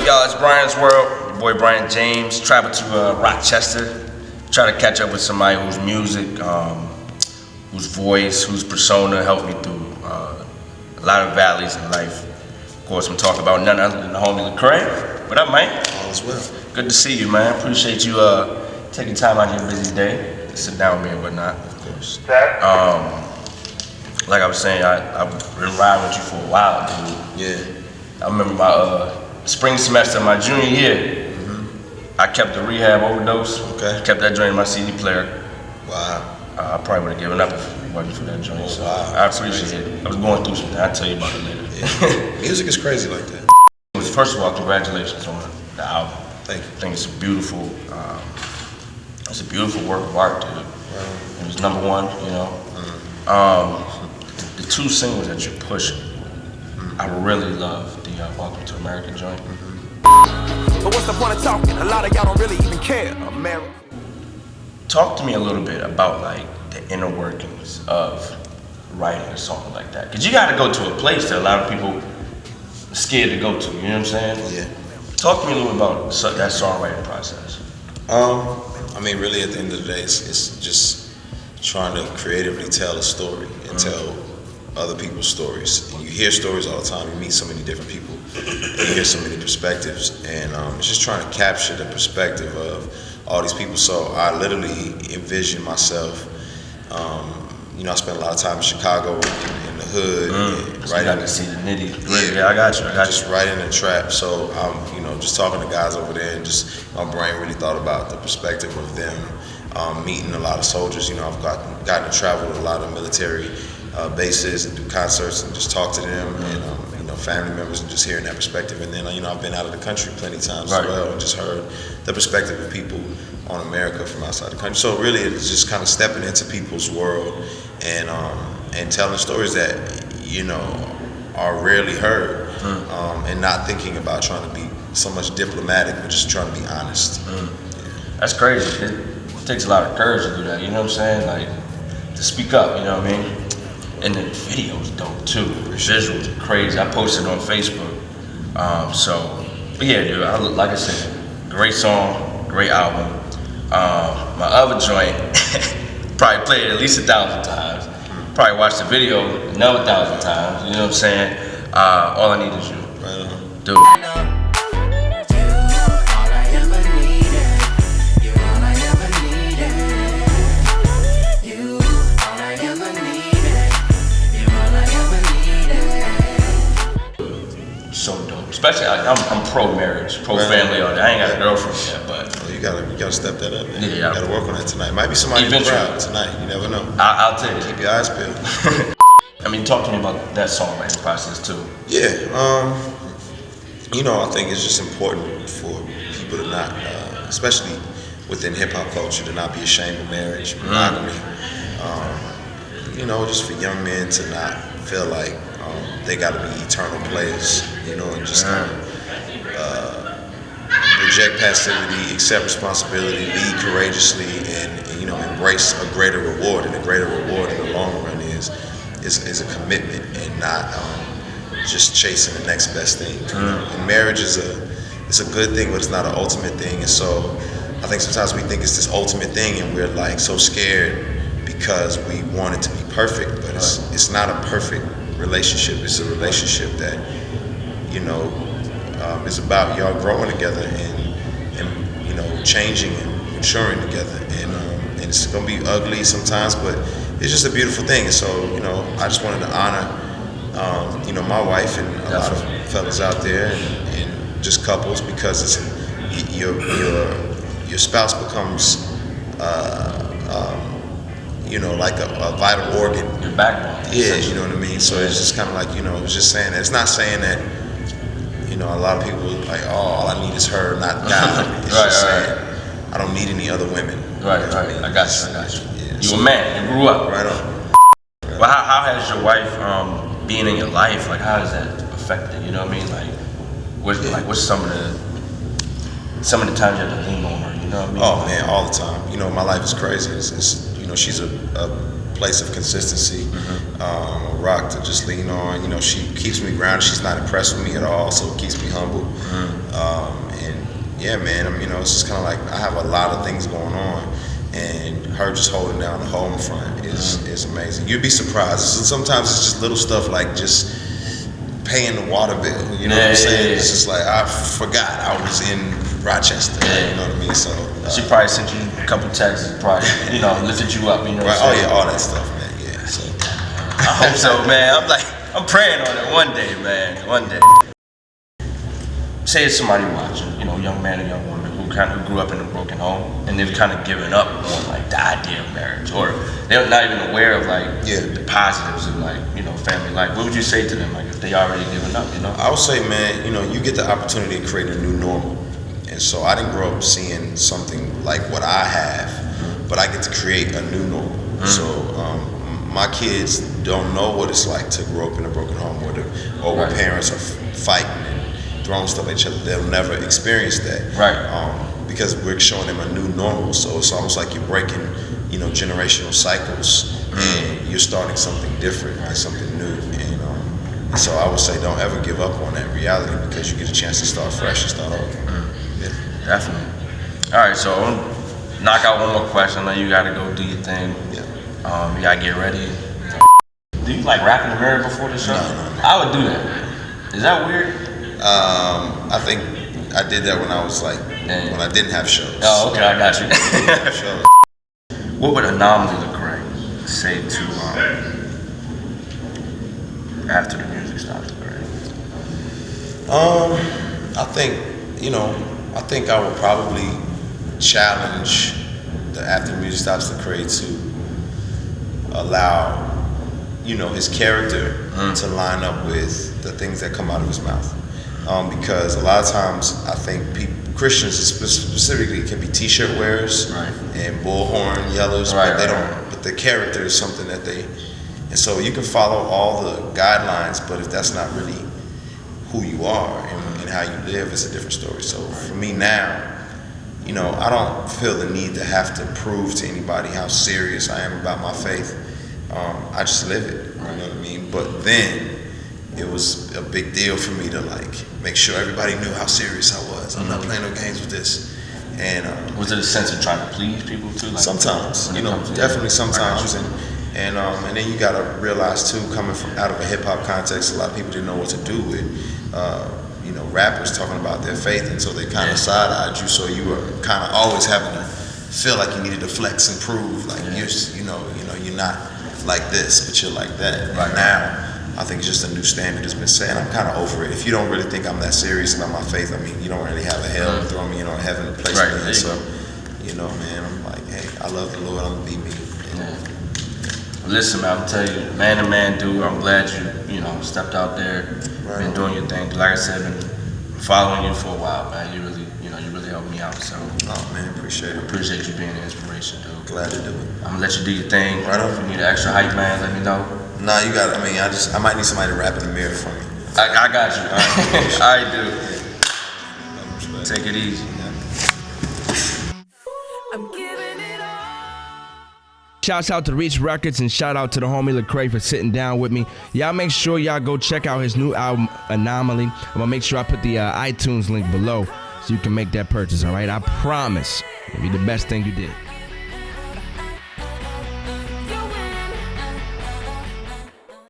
Y'all, it's Brian's World. Your boy Brian James. Traveled to Rochester. Try to catch up with somebody whose music, whose voice, whose persona helped me through a lot of valleys in life. Of course, I'm talking about none other than the homie LeCrae. What up, man? All is well. Good to see you, man. Appreciate you taking time out of your busy day to sit down with me and whatnot. Of course. Like I was saying, I've been riding with you for a while, dude. Yeah. I remember my spring semester of my junior year. I kept the Rehab overdose. Okay. Kept that joint in my CD player. Wow. I probably would have given up if it wasn't for that joint. Oh, so wow. I appreciate it. I was going through something. I'll tell you about it later. Yeah. Music is crazy like that. First of all, congratulations on the album. Thank you. I think it's a beautiful work of art, dude. It was number one, you know. The two singles that you're pushing, I really love the Welcome to America joint. But what's the point of talking? A lot of y'all don't really even care. America. Talk to me a little bit about like the inner workings of writing a song like that. Cause you gotta go to a place that a lot of people are scared to go to, you know what I'm saying? Yeah. Talk to me a little bit about that songwriting process. I mean, really, at the end of the day, it's just trying to creatively tell a story and tell other people's stories. And you hear stories all the time. You meet so many different people. And you hear so many perspectives, and it's just trying to capture the perspective of all these people. So I literally envision myself. You know, I spent a lot of time in Chicago, in the hood, So you got to see the nitty. Yeah, I got you. Just right in the trap. So I'm, you know, just talking to guys over there, and just my brain really thought about the perspective of them, meeting a lot of soldiers. You know, I've gotten to travel to a lot of military bases and do concerts and just talk to them, and you know, family members, and just hearing that perspective. And then, you know, I've been out of the country plenty of times as well, and just heard the perspective of people on America from outside the country. So really, it's just kind of stepping into people's world and telling stories that, you know, are rarely heard, and not thinking about trying to be so much diplomatic, but just trying to be honest. Yeah. That's crazy. It takes a lot of courage to do that, you know what I'm saying? Like, to speak up, you know what I mean? And the video's dope too. The visuals are crazy. I posted on Facebook. But yeah, dude, like I said, great song, great album. My other joint, probably played it at least 1,000 times. Probably watched the video another 1,000 times. You know what I'm saying? All I Need Is You. Right on. Dude. So dope. Especially, I'm pro-marriage, pro-family. I ain't got a girlfriend yet, but You gotta step that up, man. Yeah, You gotta work on that tonight. Might be somebody in the crowd tonight. You never know. I'll tell you. Keep your eyes peeled. I mean, talk to me about that songwriting process too. Yeah. You know, I think it's just important for people to not, especially within hip hop culture, to not be ashamed of marriage, monogamy. You know, just for young men to not feel like they got to be eternal players, you know, and just kind of reject passivity, accept responsibility, lead courageously, and you know, embrace a greater reward. And a greater reward in the long run is a commitment, and not just chasing the next best thing. You know? And marriage is a good thing, but it's not an ultimate thing. And so I think sometimes we think it's this ultimate thing, and we're like so scared because we want it to be perfect, but it's not a perfect relationship. It's a relationship that, you know, is about y'all growing together and you know, changing and maturing together. And it's gonna be ugly sometimes, but it's just a beautiful thing. And so, you know, I just wanted to honor, you know, my wife and a lot of fellas out there, and just couples, because it's your spouse becomes you know, like a vital organ. Your backbone. Yeah, you know what I mean? So it's just kind of like, you know, it's just saying that. It's not saying that, you know, a lot of people like, oh, all I need is her, not God. It's just saying, I don't need any other women. Right. I got you. Yeah, You a man. You grew up. Right on. Well, how has your wife being in your life? Like, how has that affected? You know what I mean? Like, what's some of the times you have to lean on her? You know what I mean? Oh man, all the time. You know, my life is crazy. It's you know, she's a place of consistency, a rock to just lean on. You know, she keeps me grounded. She's not impressed with me at all, so it keeps me humble. And yeah, man, you know, it's just kind of like I have a lot of things going on, and her just holding down the home front is amazing. You'd be surprised. Sometimes it's just little stuff like just paying the water bill. You know what I'm saying? It's just like I forgot I was in Rochester. You know what I mean? So she probably sent you a couple texts, probably, you know, lifted you up. You know? Right. Oh yeah, all that stuff, man. Yeah. So I hope so, man. I'm praying on it one day, man. One day. Say it's somebody watching, you know, young man or young woman who grew up in a broken home, and they've kind of given up on like the idea of marriage, or they're not even aware of like the positives of like, you know, family life. What would you say to them, like if they already given up, you know? I would say, man, you know, you get the opportunity to create a new normal, and so I didn't grow up seeing something like what I have, but I get to create a new normal. So my kids don't know what it's like to grow up in a broken home where parents are fighting and throwing stuff at each other. They'll never experience that, because we're showing them a new normal. So it's almost like you're breaking, you know, generational cycles, and you're starting something different and something new. And so I would say, don't ever give up on that reality, because you get a chance to start fresh and start over. Definitely. All right, so knock out one more question. I know you gotta go do your thing. You gotta get ready. Do you like rap in the mirror before the show? No. I would do that. Is that weird? I think I did that when I was like, when I didn't have shows. Oh, okay, I got you. Shows. What would Anomaly LeCrae say to after the music stops, LeCrae? I think I would probably challenge the after the music stops LeCrae to allow, you know, his character to line up with the things that come out of his mouth. Because a lot of times I think Christians specifically can be t-shirt wearers and bullhorn yellers, but they don't. But the character is something that they, and so you can follow all the guidelines, but if that's not really who you are and how you live, it's a different story. So for me now, you know, I don't feel the need to have to prove to anybody how serious I am about my faith. I just live it. You know what I mean? But then it was a big deal for me to like make sure everybody knew how serious I was. I'm not playing no games with this. And was it a sense of trying to please people too? Like, sometimes, you know, definitely sometimes. And then you gotta realize too, coming from out of a hip hop context, a lot of people didn't know what to do with, you know, rappers talking about their faith, and so they kind of side-eyed you. So you were kind of always having to feel like you needed to flex and prove, like you're not like this, but you're like that. Right now, I think it's just a new standard that's been set, and I'm kind of over it. If you don't really think I'm that serious about my faith, I mean, you don't really have a hell to throw me in or heaven to place me in. So, you know, man, I'm like, hey, I love the Lord, I'm gonna be me. Listen, man, I'm telling you, man to man dude, I'm glad you know, stepped out there, been doing your thing. Like I said, been following you for a while, man. You really helped me out. So, oh man, appreciate it. Appreciate you being an inspiration, dude. Glad to do it. I'm gonna let you do your thing. Right on. If you need an extra hype, man, let me know. Nah, you got it. I mean, I might need somebody to rap in the mirror for me. I got you. All right, dude. Take it easy. I'm giving it all. Shouts out to Reach Records and shout out to the homie LeCrae for sitting down with me. Y'all make sure y'all go check out his new album, Anomaly. I'm gonna make sure I put the iTunes link below so you can make that purchase, all right? I promise it'll be the best thing you did.